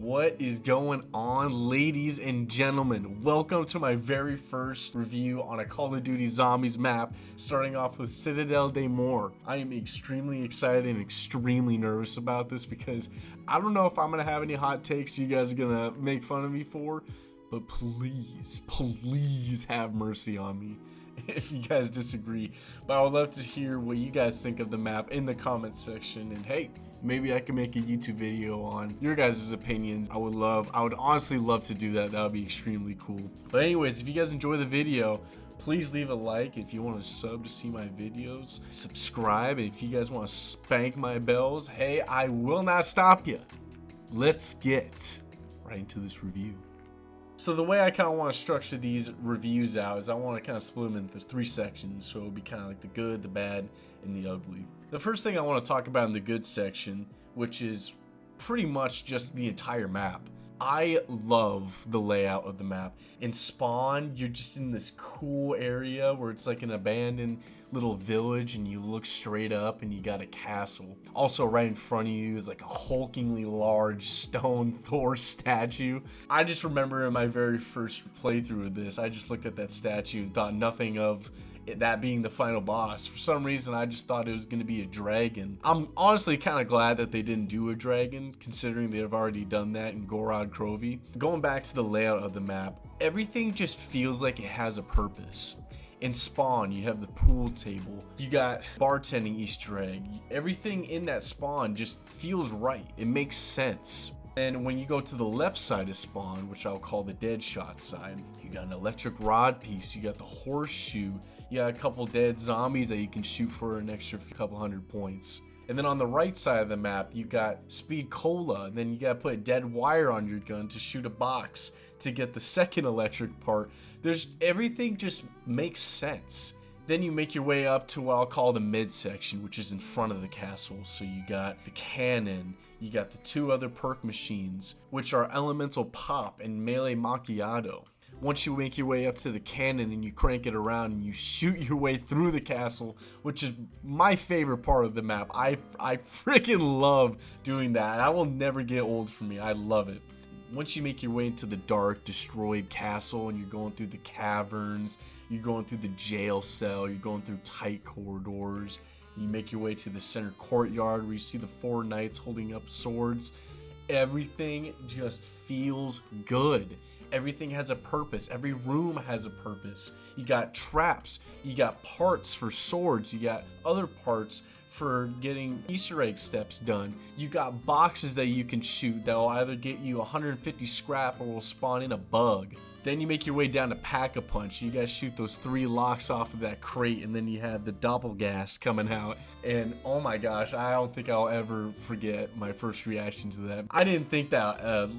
What is going on, ladies and gentlemen? Welcome to my very first review on a Call of Duty Zombies map, starting off with Citadelle de Morts. I am extremely excited and extremely nervous about this because I don't know if I'm going to have any hot takes you guys are going to make fun of me for, but please have mercy on me if you guys disagree. But I would love to hear what you guys think of the map in the comment section, and hey, maybe I can make a YouTube video on your guys' opinions. I would honestly love to do that. That would be extremely cool. But anyways, if you guys enjoy the video, please leave a like. If you want to sub to see my videos, subscribe. And if you guys want to spank my bells, hey, I will not stop you. Let's get right into this review. So the way I kind of want to structure these reviews out is I want to kind of split them into 3 sections. So it'll be kind of like the good, the bad, and the ugly. The first thing I want to talk about in the good section, which is pretty much just the entire map. I love the layout of the map. In Spawn, you're just in this cool area where it's like an abandoned little village and you look straight up and you got a castle. Also right in front of you is like a hulkingly large stone Thor statue. I just remember in my very first playthrough of this, I just looked at that statue and thought nothing of that being the final boss. For some reason, I just thought it was going to be a dragon. I'm honestly kind of glad that they didn't do a dragon, considering they've already done that in Gorod Krovi. Going back to the layout of the map, everything just feels like it has a purpose. In Spawn, you have the pool table, you got bartending Easter egg. Everything in that Spawn just feels right. It makes sense. And when you go to the left side of Spawn, which I'll call the dead shot side, you got an electric rod piece, you got the horseshoe, you got a couple dead zombies that you can shoot for an extra couple hundred points. And then on the right side of the map, you got speed cola, and then you gotta put dead wire on your gun to shoot a box to get the second electric part. Everything just makes sense. Then you make your way up to what I'll call the midsection, which is in front of the castle. So you got the cannon, you got the 2 other perk machines, which are Elemental Pop and Melee Macchiato. Once you make your way up to the cannon and you crank it around and you shoot your way through the castle, which is my favorite part of the map. I freaking love doing that. I will never get old for me. I love it. Once you make your way into the dark, destroyed castle and you're going through the caverns, you're going through the jail cell, you're going through tight corridors, you make your way to the center courtyard where you see the 4 knights holding up swords. Everything just feels good. Everything has a purpose. Every room has a purpose. You got traps, you got parts for swords, you got other parts for getting Easter egg steps done. You got boxes that you can shoot that will either get you 150 scrap or will spawn in a bug. Then you make your way down to Pack-a-Punch. You guys shoot those 3 locks off of that crate, and then you have the doppelgast coming out. And oh my gosh, I don't think I'll ever forget my first reaction to that. I didn't think that a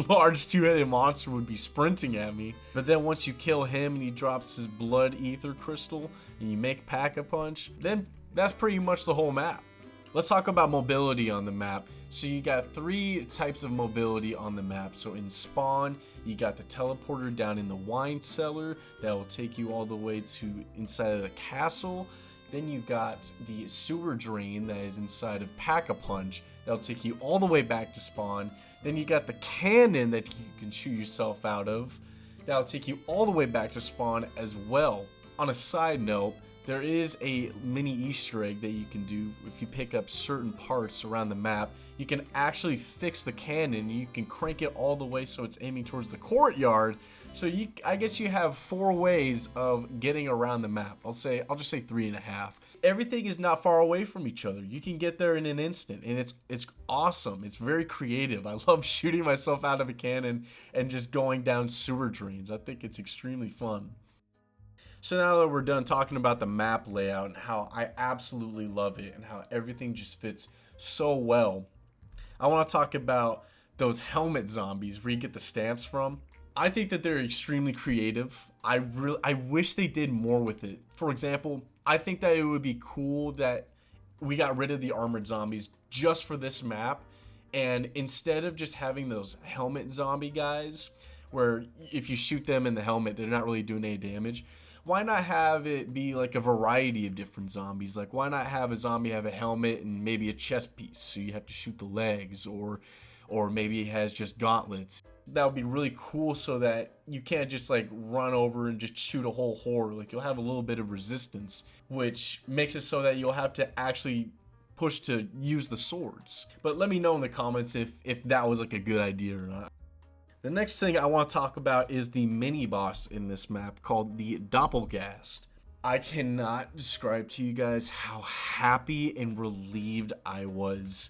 large 2-headed monster would be sprinting at me. But then once you kill him and he drops his blood ether crystal and you make Pack-a-Punch, then that's pretty much the whole map. Let's talk about mobility on the map. So you got 3 types of mobility on the map. So in Spawn, you got the teleporter down in the wine cellar that will take you all the way to inside of the castle. Then you got the sewer drain that is inside of Pack-a-Punch that'll take you all the way back to Spawn. Then you got the cannon that you can shoot yourself out of that'll take you all the way back to Spawn as well. On a side note, there is a mini Easter egg that you can do if you pick up certain parts around the map. You can actually fix the cannon and you can crank it all the way so it's aiming towards the courtyard. So I guess you have 4 ways of getting around the map. I'll just say 3.5. Everything is not far away from each other. You can get there in an instant, and it's awesome. It's very creative. I love shooting myself out of a cannon and just going down sewer drains. I think it's extremely fun. So now that we're done talking about the map layout and how I absolutely love it and how everything just fits so well, I want to talk about those helmet zombies where you get the stamps from. I think that they're extremely creative. I wish they did more with it. For example, I think that it would be cool that we got rid of the armored zombies just for this map, and instead of just having those helmet zombie guys where if you shoot them in the helmet they're not really doing any damage, why not have it be like a variety of different zombies? Like, why not have a zombie have a helmet and maybe a chest piece so you have to shoot the legs, or or maybe it has just gauntlets. That would be really cool so that you can't just like run over and just shoot a whole horde. Like you'll have a little bit of resistance, which makes it so that you'll have to actually push to use the swords. But let me know in the comments if that was like a good idea or not. The next thing I want to talk about is the mini boss in this map called the Doppelgast. I cannot describe to you guys how happy and relieved I was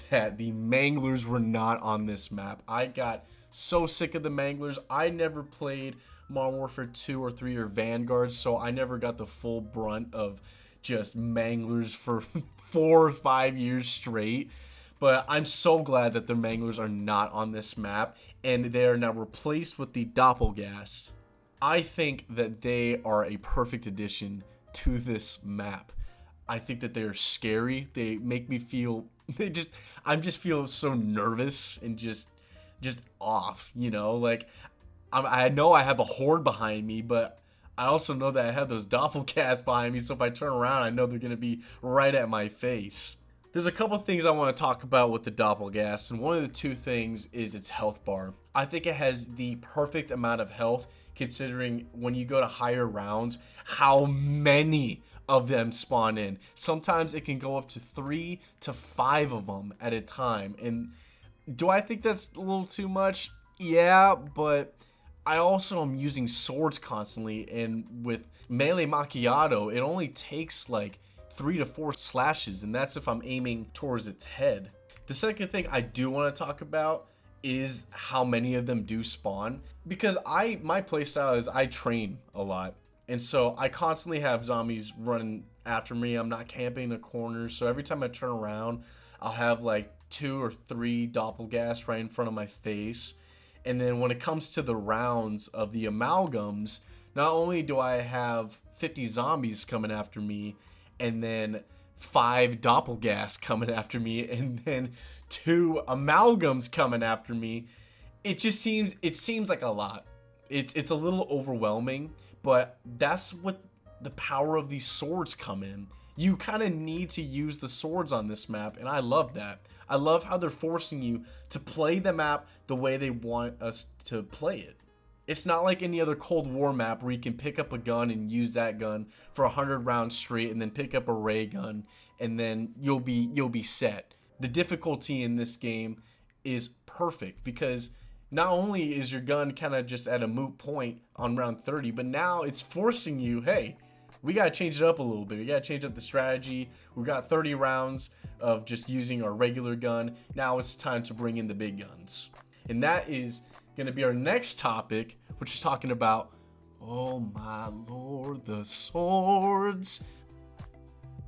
that the Manglers were not on this map. I got so sick of the Manglers. I never played Modern Warfare 2 or 3 or Vanguard, so I never got the full brunt of just Manglers for 4 or 5 years straight. But I'm so glad that the Manglers are not on this map, and they are now replaced with the Doppelgast. I think that they are a perfect addition to this map. I think that they're scary. They make me feel I just feel so nervous and just off, you know? Like I know I have a horde behind me, but I also know that I have those Doppelgasts behind me, so if I turn around, I know they're going to be right at my face. There's a couple things I want to talk about with the Doppelgast, and one of the two things is its health bar. I think it has the perfect amount of health, considering when you go to higher rounds, how many of them spawn in. Sometimes it can go up to 3 to 5 of them at a time. And do I think that's a little too much? Yeah, but I also am using swords constantly, and with melee macchiato, it only takes like 3 to 4 slashes, and that's if I'm aiming towards its head. The second thing I do want to talk about is how many of them do spawn, because my playstyle is I train a lot, and so I constantly have zombies running after me. I'm not camping in a corner, so every time I turn around, I'll have like 2 or 3 Doppelgasts right in front of my face. And then when it comes to the rounds of the amalgams, not only do I have 50 zombies coming after me, and then 5 Doppelgasts coming after me, and then 2 amalgams coming after me, it seems like a lot. It's a little overwhelming, but that's what the power of these swords come in. You kind of need to use the swords on this map, and I love that. I love how they're forcing you to play the map the way they want us to play it. It's not like any other Cold War map where you can pick up a gun and use that gun for 100 rounds straight, and then pick up a ray gun, and then you'll be set. The difficulty in this game is perfect, because not only is your gun kind of just at a moot point on round 30, but now it's forcing you, hey, we got to change it up a little bit. We got to change up the strategy. We got 30 rounds of just using our regular gun. Now it's time to bring in the big guns. And that is going to be our next topic, which is talking about, oh my lord, the swords.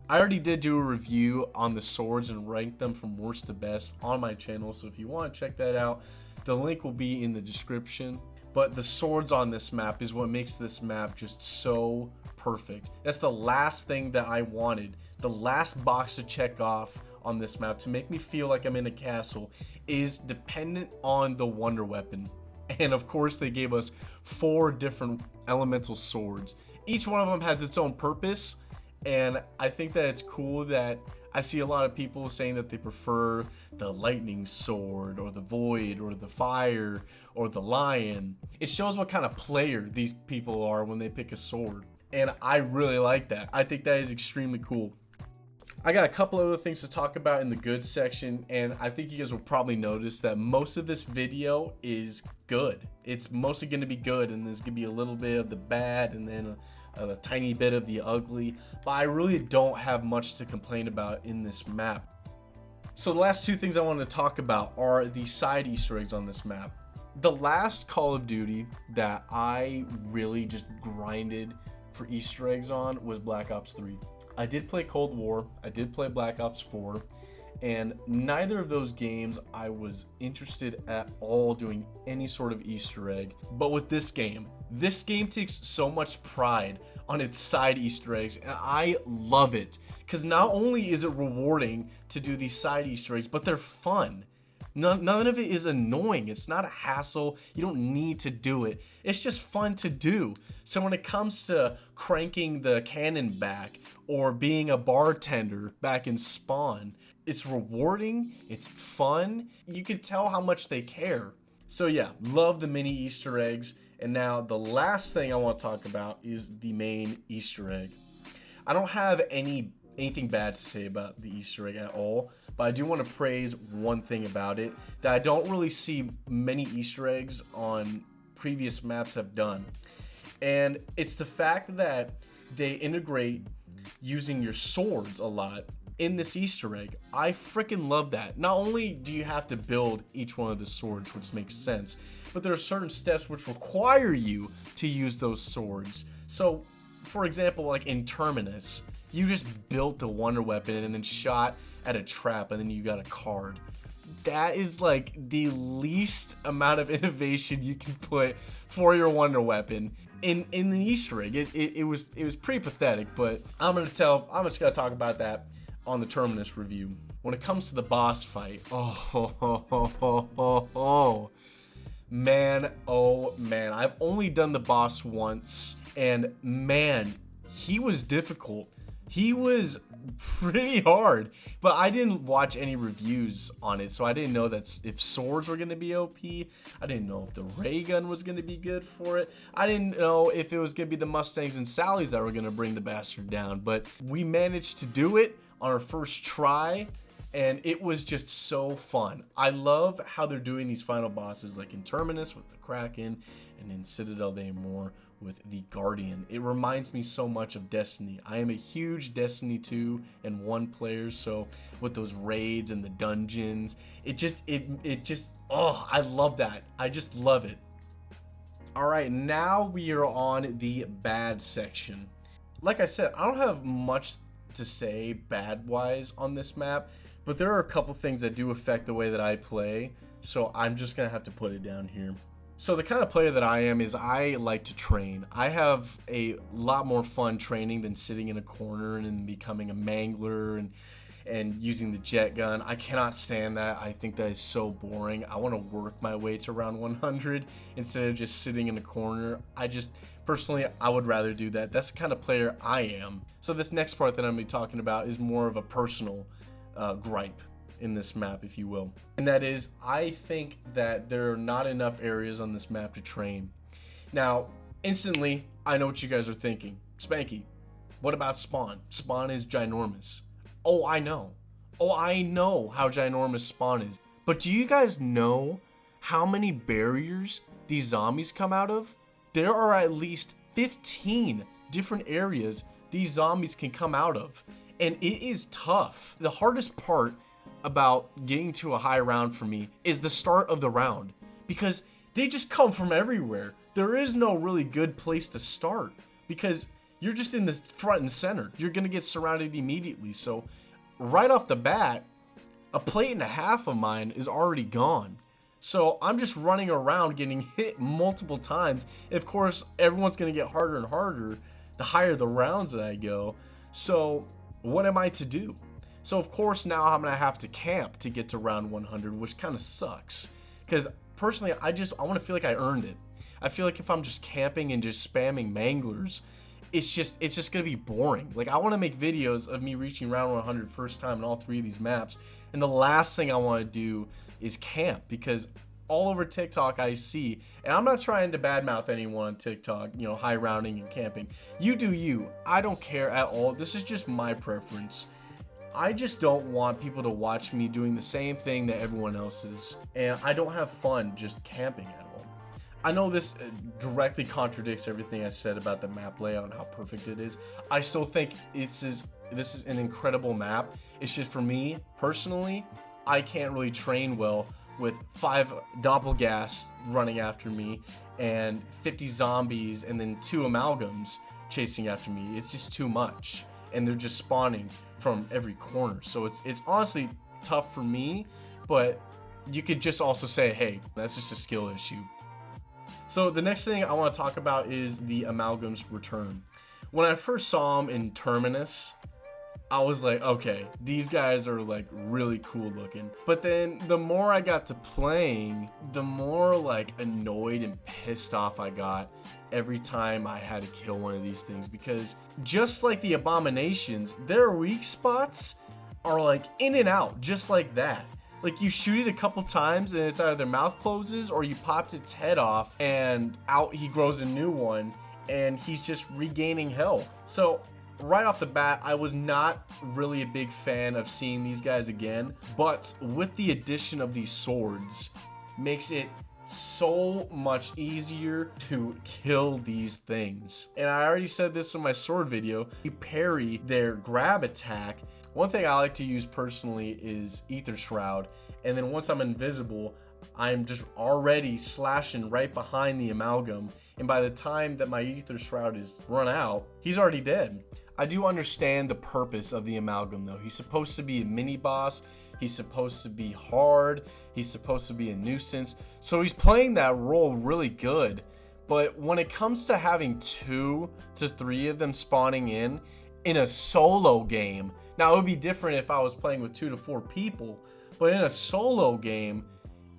I already did do a review on the swords and ranked them from worst to best on my channel, so if you want to check that out, the link will be in the description. But the swords on this map is what makes this map just so perfect. That's the last thing that I wanted. The last box to check off on this map to make me feel like I'm in a castle is dependent on the wonder weapon. And of course they gave us 4 different elemental swords. Each one of them has its own purpose, and I think that it's cool that I see a lot of people saying that they prefer the lightning sword or the void or the fire or the lion. It shows what kind of player these people are when they pick a sword, and I really like that. I think that is extremely cool. I got a couple other things to talk about in the good section, and I think you guys will probably notice that most of this video is good. It's mostly going to be good, and there's going to be a little bit of the bad and then a tiny bit of the ugly, but I really don't have much to complain about in this map. So the last 2 things I want to talk about are the side Easter eggs on this map. The last Call of Duty that I really just grinded for Easter eggs on was Black Ops 3. I did play Cold War, I did play Black Ops 4, and neither of those games I was interested at all doing any sort of Easter egg. But with this game takes so much pride on its side Easter eggs, and I love it, because not only is it rewarding to do these side Easter eggs, but they're fun. None of it is annoying. It's not a hassle. You don't need to do it. It's just fun to do. So when it comes to cranking the cannon back or being a bartender back in Spawn, It's rewarding, it's fun. You can tell how much they care. So yeah, love the mini Easter eggs. And now the last thing I want to talk about is the main Easter egg. I don't have anything bad to say about the Easter egg at all, but I do want to praise one thing about it that I don't really see many Easter eggs on previous maps have done. And it's the fact that they integrate using your swords a lot in this Easter egg. I freaking love that. Not only do you have to build each one of the swords, which makes sense, but there are certain steps which require you to use those swords. So, for example, like in Terminus, you just built the wonder weapon and then shot at a trap and then you got a card. That is like the least amount of innovation you can put for your wonder weapon in the Easter egg. It was pretty pathetic, but I'm just gonna talk about that on the Terminus review. When it comes to the boss fight, man, I've only done the boss once, and man, he was difficult. He was pretty hard, but I didn't watch any reviews on it, so I didn't know that if swords were going to be OP. I didn't know if the ray gun was going to be good for it. I didn't know if it was going to be the Mustangs and Sallys that were going to bring the bastard down, but we managed to do it on our first try, and it was just so fun. I love how they're doing these final bosses, like in Terminus with the Kraken, and in Citadelle they more with the Guardian. It reminds me so much of Destiny. I am a huge Destiny 2 and 1 player, so with those raids and the dungeons, it just I love that. I just love it. All right, now we are on the bad section. Like I said, I don't have much to say bad wise on this map, but there are a couple things that do affect the way that I play, so I'm just gonna have to put it down here. So the kind of player that I am is I like to train. I have a lot more fun training than sitting in a corner and then becoming a mangler and using the jet gun. I cannot stand that. I think that is so boring. I want to work my way to round 100 instead of just sitting in a corner. Personally, I would rather do that. That's the kind of player I am. So this next part that I'm going to be talking about is more of a personal gripe in this map, if you will. And that is, I think that there are not enough areas on this map to train. Now, instantly, I know what you guys are thinking. Spanky, what about Spawn? Spawn is ginormous. Oh, I know. Oh, I know how ginormous Spawn is. But do you guys know how many barriers these zombies come out of? There are at least 15 different areas these zombies can come out of. And it is tough. The hardest part about getting to a high round for me is the start of the round, because they just come from everywhere. There is no really good place to start because you're just in the front and center. You're gonna get surrounded immediately. So right off the bat, a plate and a half of mine is already gone. So I'm just running around getting hit multiple times. Of course, everyone's gonna get harder and harder the higher the rounds that I go. So what am I to do? So of course now I'm gonna have to camp to get to round 100, which kind of sucks. Because personally, I want to feel like I earned it. I feel like if I'm just camping and just spamming manglers, it's just gonna be boring. Like, I want to make videos of me reaching round 100 first time in all 3 of these maps, and the last thing I want to do is camp, because all over TikTok I see, and I'm not trying to badmouth anyone on TikTok, you know, high rounding and camping. You do you. I don't care at all. This is just my preference. I just don't want people to watch me doing the same thing that everyone else is, and I don't have fun just camping at all. I know this directly contradicts everything I said about the map layout and how perfect it is. I still think this is an incredible map. It's just, for me personally, I can't really train well with 5 doppelgas running after me and 50 zombies and then 2 amalgams chasing after me. It's just too much, and they're just spawning from every corner. So it's honestly tough for me, but you could just also say, hey, that's just a skill issue. So the next thing I want to talk about is the amalgams return. When I first saw them in Terminus, I was like, okay, these guys are like really cool looking. But then the more I got to playing, the more like annoyed and pissed off I got every time I had to kill one of these things, because just like the abominations, their weak spots are like in and out just like that. Like you shoot it a couple times and it's either their mouth closes or you popped its head off and out he grows a new one and he's just regaining health. So right off the bat, I was not really a big fan of seeing these guys again, but with the addition of these swords makes it so much easier to kill these things. And I already said this in my sword video, you parry their grab attack. One thing I like to use personally is Ether Shroud, and then once I'm invisible, I'm just already slashing right behind the amalgam, and by the time that my Ether Shroud is run out, he's already dead. I do understand the purpose of the amalgam though. He's supposed to be a mini boss, he's supposed to be hard, he's supposed to be a nuisance, so he's playing that role really good. But when it comes to having 2 to 3 of them spawning in a solo game, now it would be different if I was playing with 2 to 4 people, but in a solo game,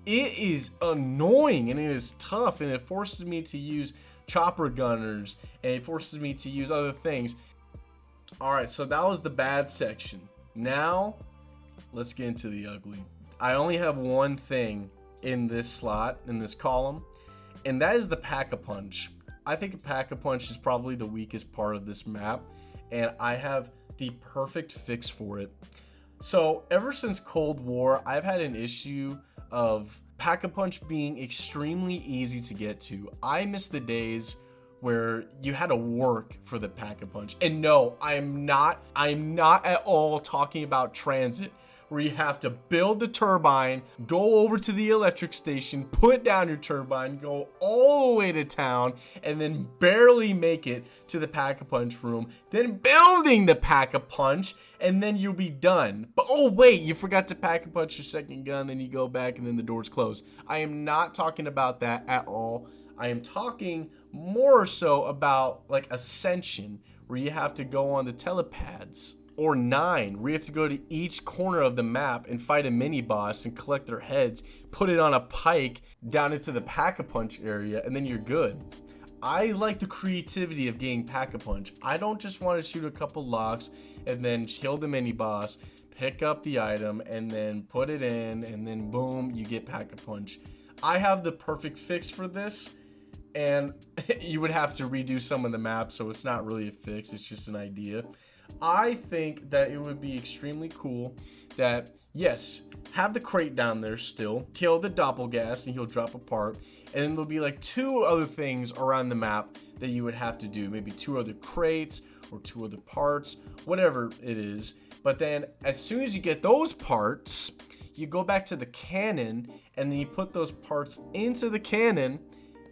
it is annoying and it is tough, and it forces me to use chopper gunners and it forces me to use other things. Alright, so that was the bad section. Now, let's get into the ugly. I only have one thing in this slot, in this column, and that is the Pack-a-Punch. I think the Pack-a-Punch is probably the weakest part of this map, and I have the perfect fix for it. So, ever since Cold War, I've had an issue of Pack-a-Punch being extremely easy to get to. I miss the days where you had to work for the Pack-a-Punch. And no, I'm not at all talking about transit, where you have to build the turbine, go over to the electric station, put down your turbine, go all the way to town, and then barely make it to the Pack-a-Punch room, then building the Pack-a-Punch, and then you'll be done. But oh wait, you forgot to Pack-a-Punch your second gun, then you go back and then the doors close. I am not talking about that at all. I am talking more so about like Ascension, where you have to go on the telepads. Or 9, where you have to go to each corner of the map and fight a mini boss and collect their heads, put it on a pike down into the Pack-a-Punch area, and then you're good. I like the creativity of getting Pack-a-Punch. I don't just want to shoot a couple locks and then kill the mini boss, pick up the item, and then put it in, and then boom, you get Pack-a-Punch. I have the perfect fix for this, and you would have to redo some of the map, so it's not really a fix, it's just an idea. I think that it would be extremely cool that, yes, have the crate down there still, kill the doppelgas and he'll drop apart, and then there'll be like 2 other things around the map that you would have to do, maybe 2 other crates or 2 other parts, whatever it is. But then as soon as you get those parts, you go back to the cannon and then you put those parts into the cannon,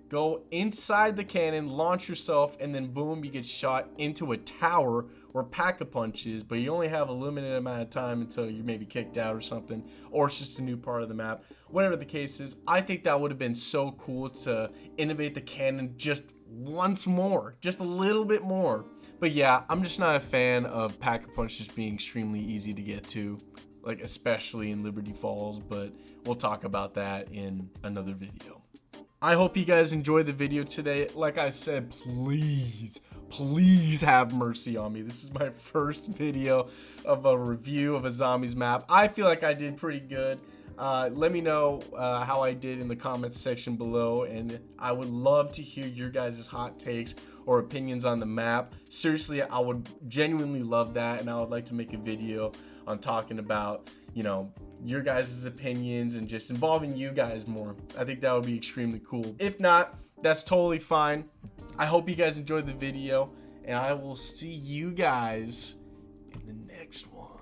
go inside the cannon, launch yourself, and then boom, you get shot into a tower where Pack-a-Punch is, but you only have a limited amount of time until you're maybe kicked out or something, or it's just a new part of the map. Whatever the case is, I think that would have been so cool to innovate the cannon just once more, just a little bit more. But yeah, I'm just not a fan of Pack-a-Punch just being extremely easy to get to, like especially in Liberty Falls, but we'll talk about that in another video. I hope you guys enjoyed the video today. Like I said, please have mercy on me. This is my first video of a review of a zombies map. I feel like I did pretty good. Let me know how I did in the comments section below, and I would love to hear your guys' hot takes or opinions on the map. Seriously, I would genuinely love that, and I would like to make a video on talking about, you know, your guys' opinions and just involving you guys more. I think that would be extremely cool. If not, that's totally fine. I hope you guys enjoyed the video, and I will see you guys in the next one.